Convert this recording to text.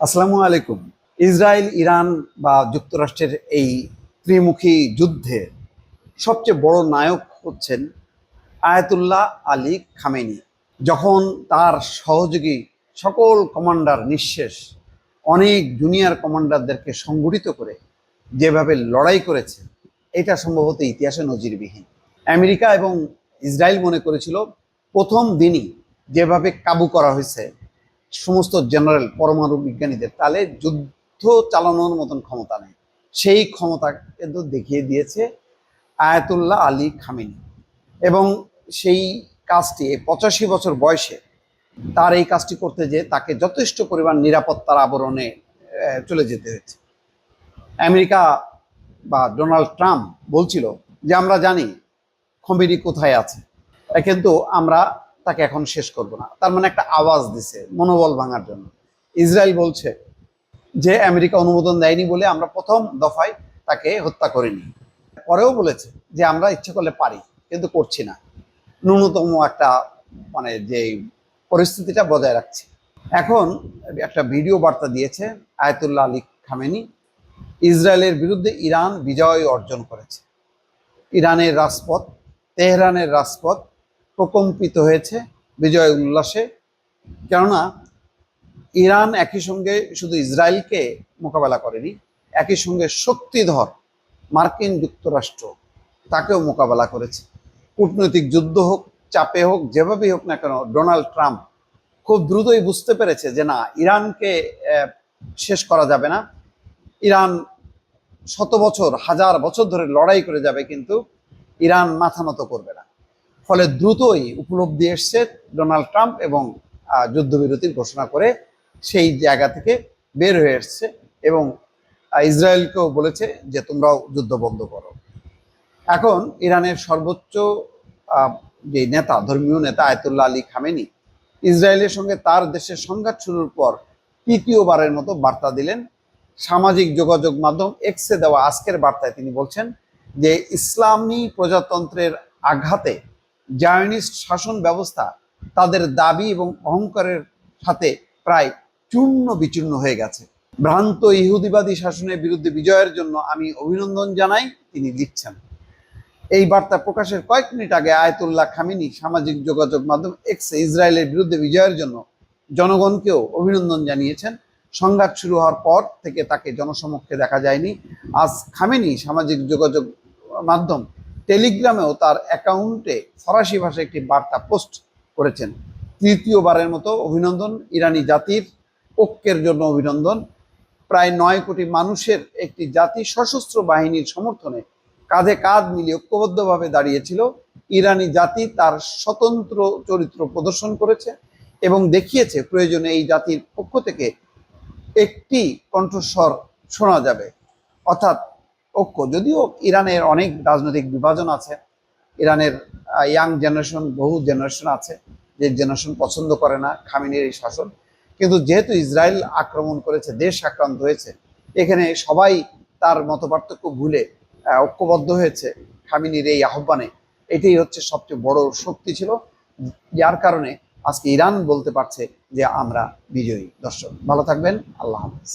আসসালামু আলাইকুম। Israel, Iran বা যুক্তরাষ্ট্রের এই ত্রিমুখী যুদ্ধে সবচেয়ে বড় নায়ক হচ্ছেন আয়াতুল্লাহ আলী খামেনি। যখন তার সহযোগী সকল কমান্ডার নিঃশেষ, অনেক জুনিয়র কমান্ডারদেরকে সংগঠিত করে যেভাবে লড়াই করেছে, এটা সম্ভবত ইতিহাসে নজিরবিহীন। আমেরিকা এবং ইসরায়েল মনে করেছিল প্রথম দিনই যেভাবে কাবু করা হয়েছে সমস্ত জেনারেল পরমাণু বিজ্ঞানীদের, তাহলে যুদ্ধ চালানোর মতন ক্ষমতা নেই। সেই ক্ষমতা কিন্তু দেখিয়ে দিয়েছে আয়াতুল্লাহ আলী খামেনি। এবং সেই কাজটি 85 বছর বয়সে তার এই কাজটি করতে যেয়ে তাকে যথেষ্ট পরিমাণ নিরাপত্তার আবরণে চলে যেতে হয়েছে। আমেরিকা বা ডোনাল্ড ট্রাম্প বলছিল যে আমরা জানি খমেনি কোথায় আছে, কিন্তু আমরা তাকে এখন শেষ করব না। তার মানে একটা আওয়াজ দিছে মনোবল ভাঙার জন্য। ইসরায়েল বলছে যে আমেরিকা অনুমোদন দেয়নি বলে আমরা প্রথম দফায় তাকে হত্যা করিনি। পরেও বলেছে যে আমরা ইচ্ছে করলে পারি, কিন্তু করছি না, ন্যূনতম একটা মানে যে পরিস্থিতিটা বজায় রাখছি। এখন একটা ভিডিও বার্তা দিয়েছে আয়াতুল্লাহ আলী খামেনি। ইসরায়েলের বিরুদ্ধে ইরান বিজয় অর্জন করেছে। ইরানের রাজপথ, তেহরানের রাজপথ প্রকম্পিত হয়েছে বিজয় উল্লাসে। কেননা ইরান একই সঙ্গে শুধু ইসরায়েলকে মোকাবেলা করেনি, একই সঙ্গে শক্তিধর মার্কিন যুক্তরাষ্ট্র তাকেও মোকাবেলা করেছে। কূটনৈতিক যুদ্ধ হোক, চাপে হোক, যেভাবেই হোক না কেন, ডোনাল্ড ট্রাম্প খুব দ্রুতই বুঝতে পেরেছে যে না, ইরানকে শেষ করা যাবে না। ইরান শত বছর, হাজার বছর ধরে লড়াই করে যাবে, কিন্তু ইরান মাথা নত করবে না। ফলে দ্রুতই উপলব্ধি এসছে ডোনাল্ড ট্রাম্প এবং যুদ্ধবিরতির ঘোষণা করে সেই জায়গা থেকে বের হয়ে এসছে এবং ইসরায়েলকেও বলেছে যে তোমরাও যুদ্ধ বন্ধ করো। এখন ইরানের সর্বোচ্চ যে নেতা, ধর্মীয় নেতা আয়াতুল্লাহ আলী খামেনি ইসরায়েলের সঙ্গে তার দেশের সংঘাত শুরুর পর তৃতীয়বারের মতো বার্তা দিলেন। সামাজিক যোগাযোগ মাধ্যম এক্সে দেওয়া আজকের বার্তায় তিনি বলছেন যে ইসলামী প্রজাতন্ত্রের আঘাতে জায়নিস্ট শাসন ব্যবস্থা তাদের দাবি এবং অহংকারের সাথে প্রায় চূর্ণ বিচূর্ণ হয়ে গেছে। ভ্রান্ত ইহুদিবাদী শাসনের বিরুদ্ধে বিজয়ের জন্য আমি অভিনন্দন জানাই, তিনি লিখছেন। এই বার্তা প্রকাশের কয়েক মিনিট আগে আয়াতুল্লাহ খামেনি সামাজিক যোগাযোগ মাধ্যম এক্সে ইসরায়েলের বিরুদ্ধে বিজয়ের জন্য জনগণকেও অভিনন্দন জানিয়েছেন। সংঘাত শুরু হওয়ার পর থেকে তাকে জনসমক্ষে দেখা যায়নি। আজ খামেনি সামাজিক যোগাযোগ মাধ্যম টেলিগ্রামেও তার অ্যাকাউন্টে ফরাসি ভাষায় একটি বার্তা পোস্ট করেছেন। তৃতীয়বারের মতো অভিনন্দন, ইরানি জাতির ঐক্যের জন্য অভিনন্দন। প্রায় 9 কোটি মানুষের একটি জাতি সশস্ত্র বাহিনীর সমর্থনে কাঁধে কাঁধ মিলিয়ে ঐক্যবদ্ধভাবে দাঁড়িয়েছিল। ইরানি জাতি তার স্বতন্ত্র চরিত্র প্রদর্শন করেছে এবং দেখিয়েছে প্রয়োজনে এই জাতির পক্ষ থেকে একটি কণ্ঠস্বর শোনা যাবে, অর্থাৎ ঐক্য। যদিও ইরানের অনেক রাজনৈতিক বিভাজন আছে, ইরানের ইয়াং জেনারেশন, বহু জেনারেশন আছে যে জেনারেশন পছন্দ করে না খামেনির এই শাসন, কিন্তু যেহেতু ইসরায়েল আক্রমণ করেছে, দেশ আক্রান্ত হয়েছে, এখানে সবাই তার মতপার্থক্য ভুলে ঐক্যবদ্ধ হয়েছে খামেনির এই আহ্বানে। এটাই হচ্ছে সবচেয়ে বড় শক্তি ছিল, যার কারণে আজকে ইরান বলতে পারছে যে আমরা বিজয়ী। দর্শক ভালো থাকবেন, আল্লাহ হাফেজ।